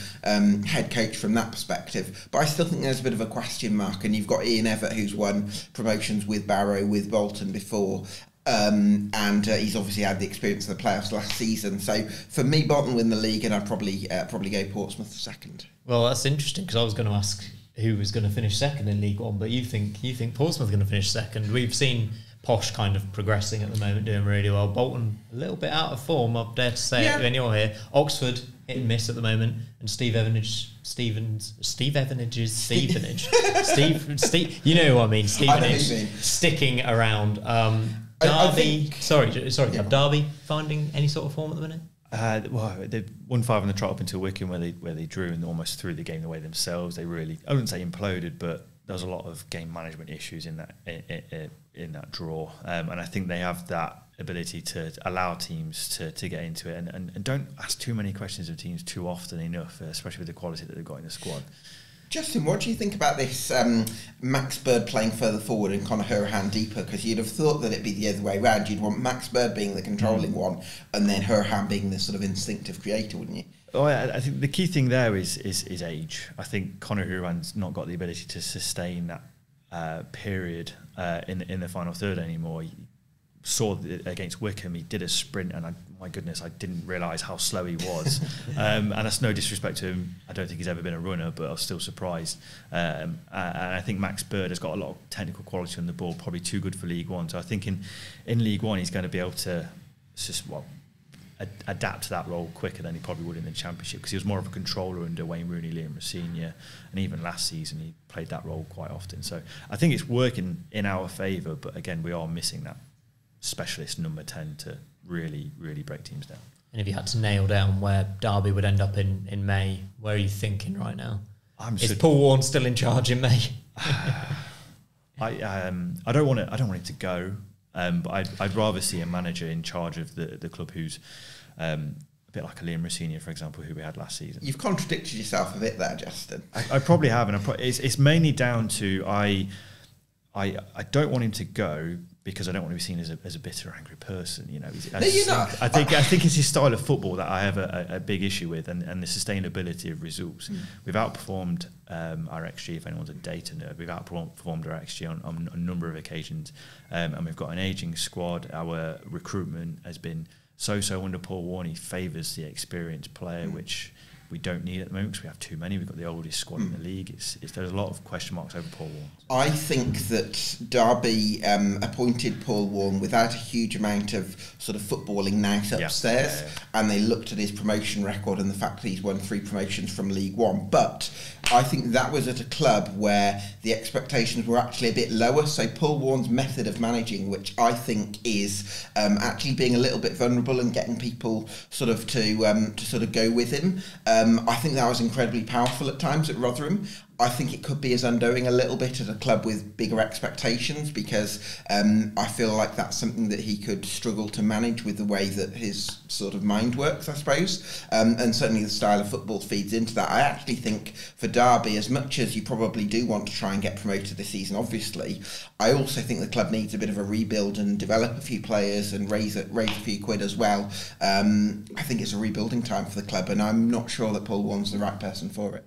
head coach from that perspective. But I still think there's a bit of a question mark, and you've got Ian Evatt, who's won promotions with Barrow, with Bolton before, and he's obviously had the experience of the playoffs last season. So for me, Bolton win the league, and I'd probably go Portsmouth second. Well, that's interesting because I was going to ask who was going to finish second in League One, but you think Portsmouth are going to finish second. We've seen Posh kind of progressing at the moment, doing really well. Bolton a little bit out of form, I dare to say it when you're here. Oxford hit and miss at the moment, and Steve Evanage, you know what I mean, Stevenage sticking around. Derby, Derby finding any sort of form at the minute? Well, they won 5 on the trot up until Wycombe, where they drew and almost threw the game away themselves. They really, I wouldn't say imploded, but there was a lot of game management issues in that draw, and I think they have that ability to allow teams to get into it and don't ask too many questions of teams too often enough, especially with the quality that they've got in the squad. Justin, what do you think about this Max Bird playing further forward and Conor Hourihane deeper? Because you'd have thought that it'd be the other way around. You'd want Max Bird being the controlling one and then Hourihane being the sort of instinctive creator, wouldn't you? Oh, I think the key thing there is age. I think Conor Hourihane's not got the ability to sustain that period in the final third anymore. He saw against Wycombe, he did a sprint, and my goodness, I didn't realise how slow he was. And that's no disrespect to him. I don't think he's ever been a runner, but I was still surprised. And I think Max Bird has got a lot of technical quality on the ball, probably too good for League One. So I think in League One, he's going to be able to adapt to that role quicker than he probably would in the Championship, because he was more of a controller under Wayne Rooney, Liam Senior, and even last season he played that role quite often. So I think it's working in our favour, but again, we are missing that specialist number 10 to really, really break teams down. And if you had to nail down where Derby would end up in May, where are you thinking right now? Is Paul Warne still in charge in May? I don't want it to go. But I'd rather see a manager in charge of the club who's a bit like a Liam Rossini, for example, who we had last season. You've contradicted yourself a bit there, Justin. I probably have, and it's mainly down to I don't want him to go because I don't want to be seen as a bitter, angry person. You know, you're not. I think it's his style of football that I have a big issue with, and the sustainability of results. We've outperformed our XG. If anyone's a data nerd, we've outperformed our XG on a number of occasions, and we've got an ageing squad. Our recruitment has been so under Paul Warne. He favours the experienced player, which we don't need at the moment because we have too many. We've got the oldest squad in the league. There's a lot of question marks over Paul Warne. I think that Derby appointed Paul Warne without a huge amount of sort of footballing nous upstairs, and they looked at his promotion record and the fact that he's won 3 promotions from League One. But I think that was at a club where the expectations were actually a bit lower. So Paul Warne's method of managing, which I think is actually being a little bit vulnerable and getting people sort of to sort of go with him. I think that was incredibly powerful at times at Rotherham. I think it could be his undoing a little bit at a club with bigger expectations, because I feel like that's something that he could struggle to manage with the way that his sort of mind works, I suppose. And certainly the style of football feeds into that. I actually think for Derby, as much as you probably do want to try and get promoted this season, obviously, I also think the club needs a bit of a rebuild and develop a few players and raise a few quid as well. I think it's a rebuilding time for the club, and I'm not sure that Paul Warne's the right person for it.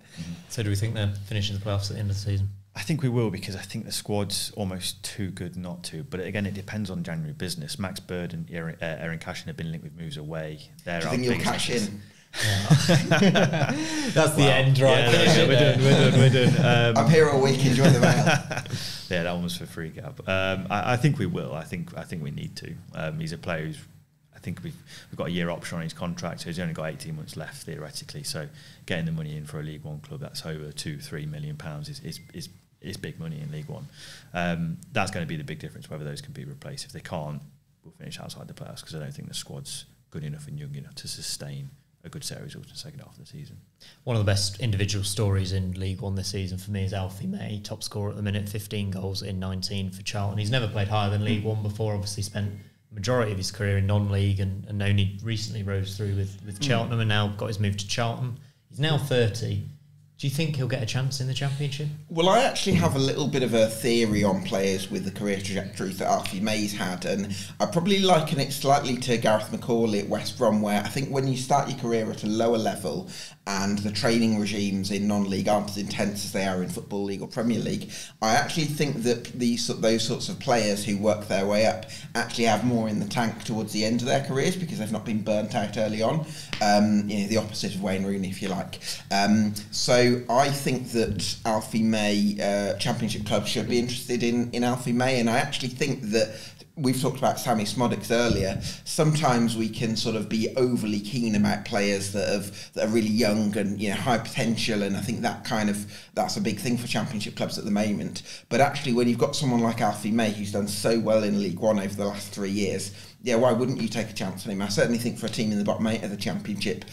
So do we think they're finishing the playoffs at the end of the season? I think we will, because I think the squad's almost too good not to. But again, it depends on January business. Max Bird and Aaron Cashin have been linked with moves away. Do you think you'll cash in? Yeah. That's the end, right? Yeah, we're done. I'm here all week. Enjoy the mail. Yeah, that one was for free, Gab. I think we will. I think we need to. He's a player who's. I think we've got a year option on his contract, so he's only got 18 months left theoretically. So getting the money in for a League One club that's over £2-3 million is big money in League One. That's going to be the big difference, whether those can be replaced. If they can't, we'll finish outside the playoffs, because I don't think the squad's good enough and young enough to sustain a good set of results in the second half of the season. One of the best individual stories in League One this season for me is Alfie May, top scorer at the minute, 15 goals in 19 for Charlton. He's never played higher than League One before, obviously spent the majority of his career in non-league and only recently rose through with Cheltenham and now got his move to Charlton. He's now 30. Do you think he'll get a chance in the Championship? Well, I actually have a little bit of a theory on players with the career trajectories that Alfie May's had, and I probably liken it slightly to Gareth McCauley at West Brom, where I think when you start your career at a lower level and the training regimes in non-league aren't as intense as they are in Football League or Premier League, I actually think that those sorts of players who work their way up actually have more in the tank towards the end of their careers, because they've not been burnt out early on. The opposite of Wayne Rooney, if you like. So I think that Alfie May, Championship clubs should be interested in Alfie May, and I actually think that we've talked about Sammy Smodics earlier. Sometimes we can sort of be overly keen about players that are really young and high potential, and I think that's a big thing for Championship clubs at the moment. But actually, when you've got someone like Alfie May who's done so well in League One over the last 3 years, why wouldn't you take a chance on him? I certainly think for a team in the bottom 8 of the Championship,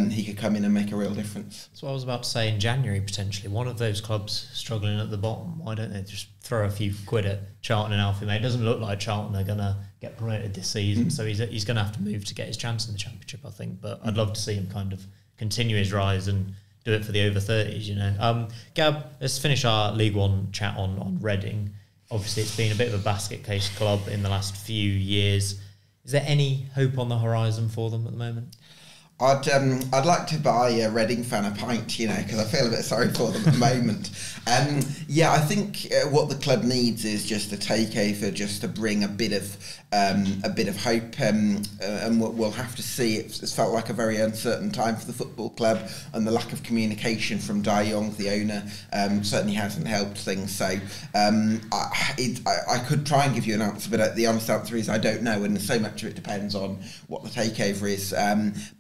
he could come in and make a real difference. That's what I was about to say. In January, potentially, one of those clubs struggling at the bottom, why don't they just throw a few quid at Charlton and Alfie May? It doesn't look like Charlton are going to get promoted this season, so he's going to have to move to get his chance in the Championship, I think. But I'd love to see him kind of continue his rise and do it for the over 30s, Gab, let's finish our League One chat on Reading. Obviously, it's been a bit of a basket case club in the last few years. Is there any hope on the horizon for them at the moment? I'd like to buy a Reading fan a pint, you know, because I feel a bit sorry for them at the moment. Yeah, I think what the club needs is just a takeover, just to bring a bit of hope, and we'll have to see. It's felt like a very uncertain time for the football club, and the lack of communication from Dai Yong, the owner, certainly hasn't helped things. So I could try and give you an answer, but the honest answer is I don't know, and so much of it depends on what the takeover is.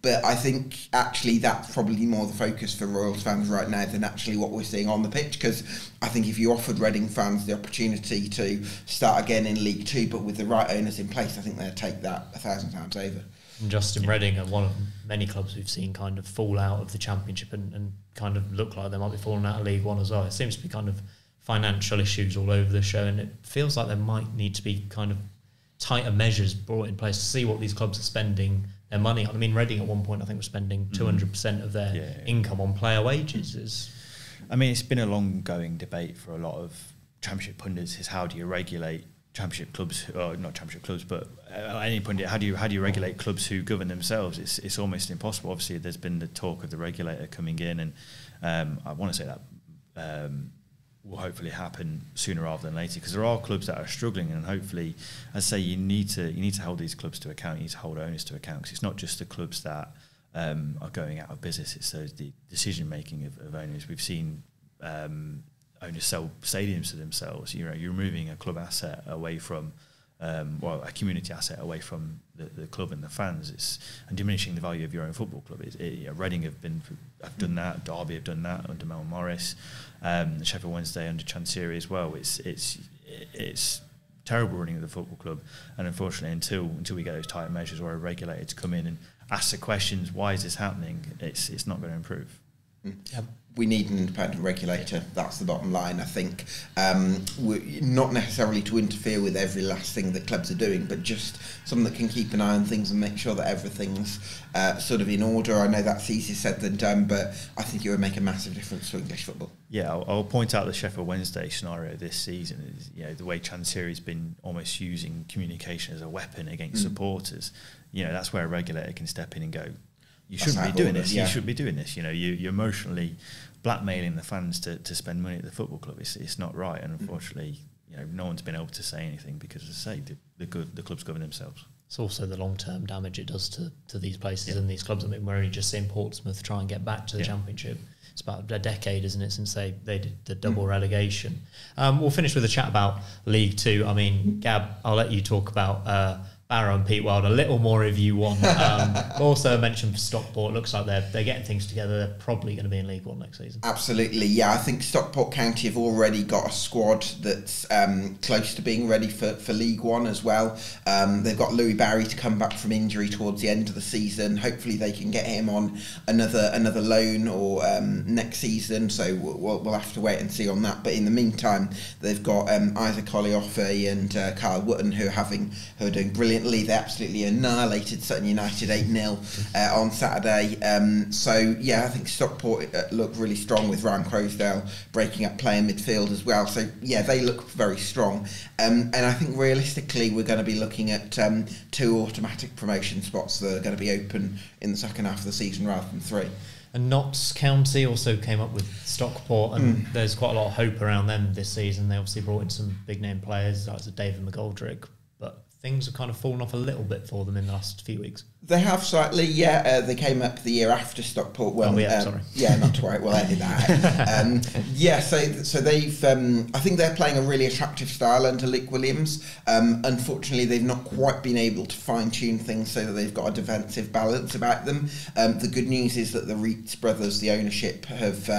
But I think actually that's probably more the focus for Royals fans right now than actually what we're seeing on the pitch, because I think if you offered Reading fans the opportunity to start again in League Two, but with the right owners in place, I think they'd take that 1,000 times over. And Justin Reading are one of many clubs we've seen kind of fall out of the Championship and kind of look like they might be falling out of League One as well. It seems to be kind of financial issues all over the show, and it feels like there might need to be kind of tighter measures brought in place to see what these clubs are spending their money on. I mean, Reading at one point I think was spending 200% of their income on player wages. I mean, it's been a long-going debate for a lot of Championship pundits, is how do you regulate Championship clubs, or not Championship clubs, but any pundit, how do you regulate clubs who govern themselves? It's almost impossible. Obviously, there's been the talk of the regulator coming in, and I want to say that will hopefully happen sooner rather than later, because there are clubs that are struggling, and hopefully, as I say, you need to hold these clubs to account. You need to hold owners to account, because it's not just the clubs that are going out of business. It's the decision making of owners. We've seen owners sell stadiums to themselves. You know, you're removing a club asset away from, a community asset away from the club and the fans. And diminishing the value of your own football club. Reading have done that. Derby have done that under Mel Morris. Sheffield Wednesday under Chancery as well. It's terrible running of the football club, and unfortunately, until we get those tight measures or a regulator to come in and ask the questions, why is this happening? It's not going to improve. Yep. We need an independent regulator. That's the bottom line. I think not necessarily to interfere with every last thing that clubs are doing, but just someone that can keep an eye on things and make sure that everything's sort of in order. I know that's easier said than done, but I think it would make a massive difference to English football. Yeah, I'll point out the Sheffield Wednesday scenario this season. Is, the way Chancery's been almost using communication as a weapon against supporters. That's where a regulator can step in and go, you shouldn't be doing this. You should be doing this. You're emotionally blackmailing the fans to spend money at the football club. It's not right, and unfortunately, no one's been able to say anything because, as I say, the clubs govern themselves. It's also the long-term damage it does to these places and these clubs. I mean, we're only just seeing Portsmouth try and get back to the Championship. It's about a decade, isn't it, since they did the double relegation. We'll finish with a chat about League Two. I mean, Gab, I'll let you talk about Barrow and Pete Wild a little more if you want. Also mentioned for Stockport, looks like they're getting things together. They're probably going to be in League One next season. Absolutely, yeah. I think Stockport County have already got a squad that's close to being ready for League One as well. They've got Louis Barry to come back from injury towards the end of the season. Hopefully they can get him on another loan or next season, so we'll have to wait and see on that. But in the meantime, they've got Isaac Oliofe and Kyle Wootton who are doing brilliantly. They absolutely annihilated Sutton United 8-0 on Saturday. So yeah, I think Stockport look really strong with Ryan Crosdale breaking up play in midfield as well. So yeah, they look very strong. And I think realistically we're going to be looking at 2 automatic promotion spots that are going to be open in the second half of the season rather than 3. And Notts County also came up with Stockport, and there's quite a lot of hope around them this season. They obviously brought in some big name players like David McGoldrick, but things have kind of fallen off a little bit for them in the last few weeks. They have slightly, yeah. They came up the year after Stockport. Well, sorry. Yeah, not to worry. We'll edit that. Yeah, so they've. I think they're playing a really attractive style under Luke Williams. Unfortunately, they've not quite been able to fine tune things so that they've got a defensive balance about them. The good news is that the Reitz brothers, the ownership, have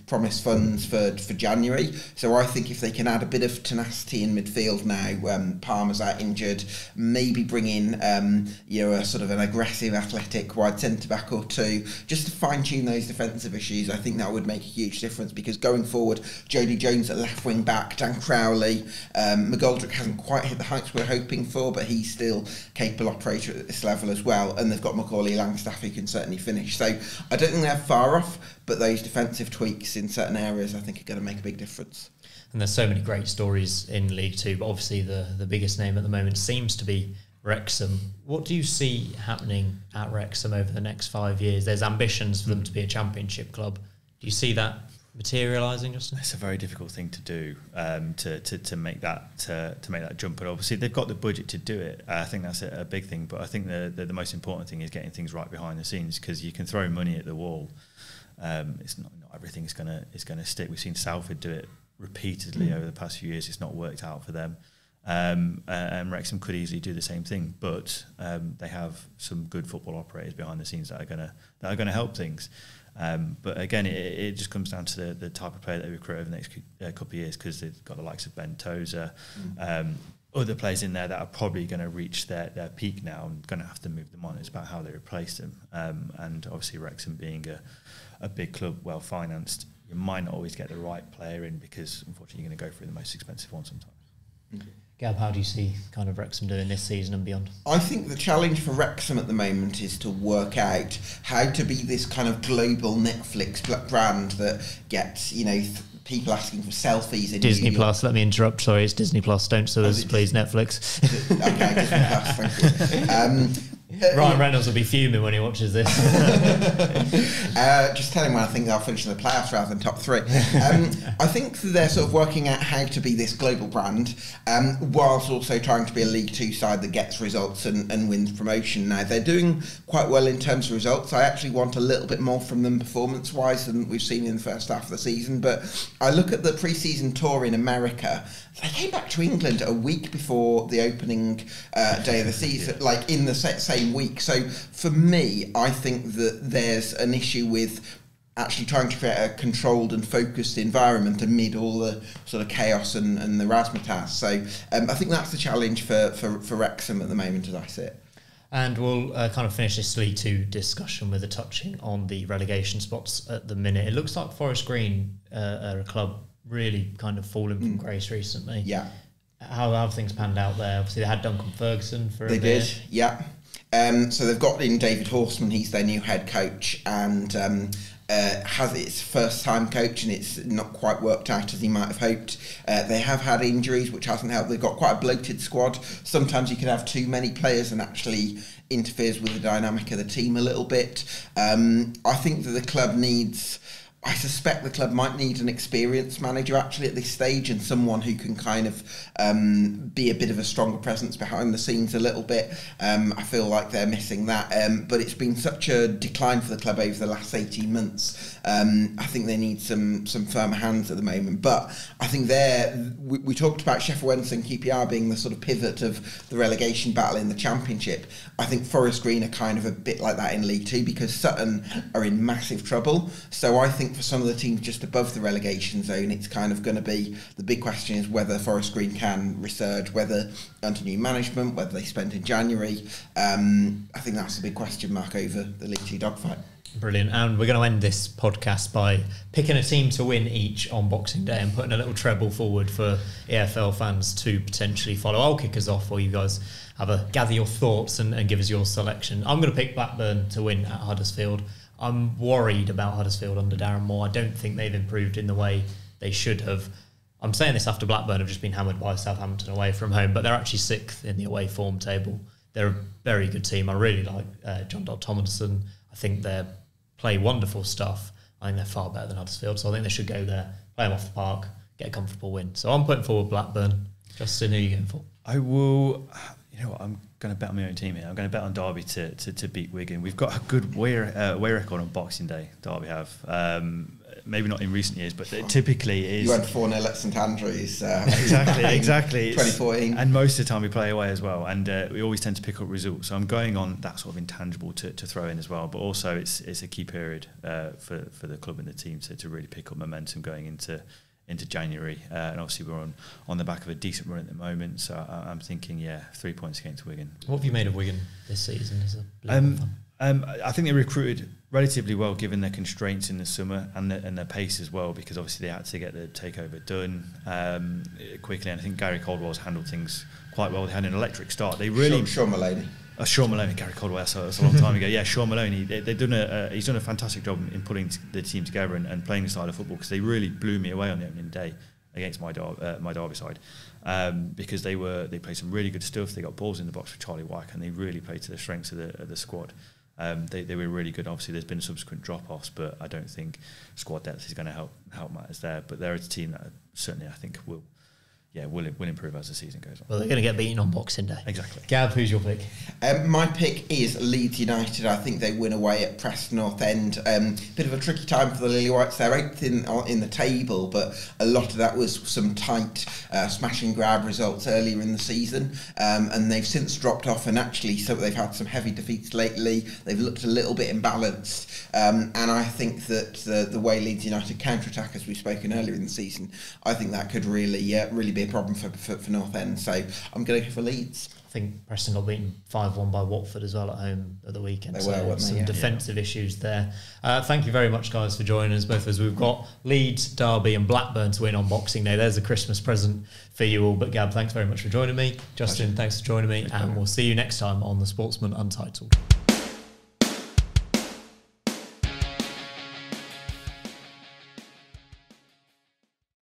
promised funds for January. So I think if they can add a bit of tenacity in midfield now, Palmer's out injured, maybe bring in a sort of an aggressive, athletic wide centre back or 2, just to fine tune those defensive issues. I think that would make a huge difference, because going forward, Jody Jones at left wing back, Dan Crowley, McGoldrick hasn't quite hit the heights we're hoping for, but he's still capable operator at this level as well. And they've got Macaulay Langstaff who can certainly finish. So I don't think they're far off, but those defensive tweaks in certain areas I think are going to make a big difference. And there's so many great stories in League Two, but obviously the biggest name at the moment seems to be Wrexham. What do you see happening at Wrexham over the next 5 years? There's ambitions for them to be a championship club. Do you see that materialising, Justin? It's a very difficult thing to do, to make that jump. But obviously they've got the budget to do it. I think that's a big thing. But I think the most important thing is getting things right behind the scenes, because you can throw money at the wall. It's not everything's gonna stick. We've seen Salford do it repeatedly over the past few years. It's not worked out for them. And Wrexham could easily do the same thing, but they have some good football operators behind the scenes that are gonna help things. But again, it just comes down to the type of player that we recruit over the next couple of years, because they've got the likes of Ben Tozer, other players in there that are probably going to reach their peak now and going to have to move them on. It's about how they replace them. And obviously Wrexham being a big club, well financed, you might not always get the right player in, because unfortunately you're going to go through the most expensive one sometimes. Mm-hmm. Gab, how do you see kind of Wrexham doing this season and beyond? I think the challenge for Wrexham at the moment is to work out how to be this kind of global Netflix brand that gets, people asking for selfies in Disney New York. Plus, let me interrupt. Sorry, it's Disney Plus. Don't sue us, please, Netflix. Okay, Disney Plus, thank you. Ryan Reynolds will be fuming when he watches this. Just tell him when I think they'll finish in the playoffs rather than top three. I think they're sort of working out how to be this global brand, whilst also trying to be a League Two side that gets results and wins promotion. Now, they're doing quite well in terms of results. I actually want a little bit more from them performance-wise than we've seen in the first half of the season. But I look at the pre-season tour in America. They came back to England a week before the opening day of the season, like in the same week. So for me, I think that there's an issue with actually trying to create a controlled and focused environment amid all the sort of chaos and the razzmatazz. So I think that's the challenge for Wrexham at the moment, as I see it. And we'll kind of finish this League Two discussion with a touching on the relegation spots at the minute. It looks like Forest Green are a club really kind of fallen from grace recently. Yeah. How have things panned out there? Obviously, they had Duncan Ferguson for a bit. They did, yeah. So they've got in David Horseman. He's their new head coach, and has its first time coach, and it's not quite worked out as he might have hoped. They have had injuries, which hasn't helped. They've got quite a bloated squad. Sometimes you can have too many players and actually interferes with the dynamic of the team a little bit. I think that the club needs... I suspect the club might need an experienced manager actually at this stage, and someone who can kind of be a bit of a stronger presence behind the scenes a little bit. I feel like they're missing that. But it's been such a decline for the club over the last 18 months. I think they need some firmer hands at the moment. But I think we talked about Sheffield Wednesday and QPR being the sort of pivot of the relegation battle in the Championship. I think Forest Green are kind of a bit like that in League Two, because Sutton are in massive trouble. So I think for some of the teams just above the relegation zone, it's kind of going to be, the big question is whether Forest Green can resurge, whether under new management, whether they spend in January. I think that's the big question mark over the League Two dogfight. Brilliant. And we're going to end this podcast by picking a team to win each on Boxing Day and putting a little treble forward for EFL fans to potentially follow. I'll kick us off while you guys gather your thoughts and give us your selection. I'm going to pick Blackburn to win at Huddersfield. I'm worried about Huddersfield under Darren Moore. I don't think they've improved in the way they should have. I'm saying this after Blackburn have just been hammered by Southampton away from home, but they're actually 6th in the away form table. They're a very good team. I really like John Dodd Tomlinson. I think they play wonderful stuff. I think they're far better than Huddersfield, so I think they should go there, play them off the park, get a comfortable win. So I'm putting forward Blackburn. Justin, who are you going for? I will... You know what, I'm going to bet on my own team here. I'm going to bet on Derby to beat Wigan. We've got a good away record on Boxing Day, Derby have. Maybe not in recent years, but it typically is... You went 4-0 at St Andrews. Exactly. 2014. And most of the time we play away as well, and we always tend to pick up results. So I'm going on that sort of intangible to throw in as well. But also it's a key period for the club and the team to really pick up momentum going into January, and obviously we're on the back of a decent run at the moment, so I'm thinking 3 points against Wigan. What have you made of Wigan this season? I think they recruited relatively well given their constraints in the summer and their pace as well, because obviously they had to get the takeover done quickly, and I think Gary Caldwell's handled things quite well. They had an electric start. They really... Sean Maloney. Sean Maloney, Gary Caldwell, that's a long time ago. Yeah, Sean Maloney, he's done a fantastic job in putting the team together and playing the style of football, because they really blew me away on the opening day against my Derby side. because they played some really good stuff. They got balls in the box with Charlie Wyke, and they really played to the strengths of the squad. They were really good. Obviously, there's been subsequent drop-offs, but I don't think squad depth is going to help matters there. But they're a team that certainly I think will improve as the season goes on. Well, they're going to get beaten on Boxing Day. Exactly. Gab, who's your pick? My pick is Leeds United. I think they win away at Preston North End. Bit of a tricky time for the Lily Whites. They're 8th in the table, but a lot of that was some tight smash and grab results earlier in the season, and they've since dropped off. And actually, so they've had some heavy defeats lately. They've looked a little bit imbalanced, and I think that the way Leeds United counter-attack, as we've spoken earlier in the season, I think that could really be a problem for North End. So I'm going to go for Leeds. I think Preston got beaten 5-1 by Watford as well at home at the weekend. Some defensive issues there. Thank you very much, guys, for joining us. Both of us. We've got Leeds, Derby and Blackburn to win on Boxing Day. There's a Christmas present for you all. But Gab, thanks very much for joining me. Justin, thanks for joining me. And we'll see you next time on the Sportsman Untitled.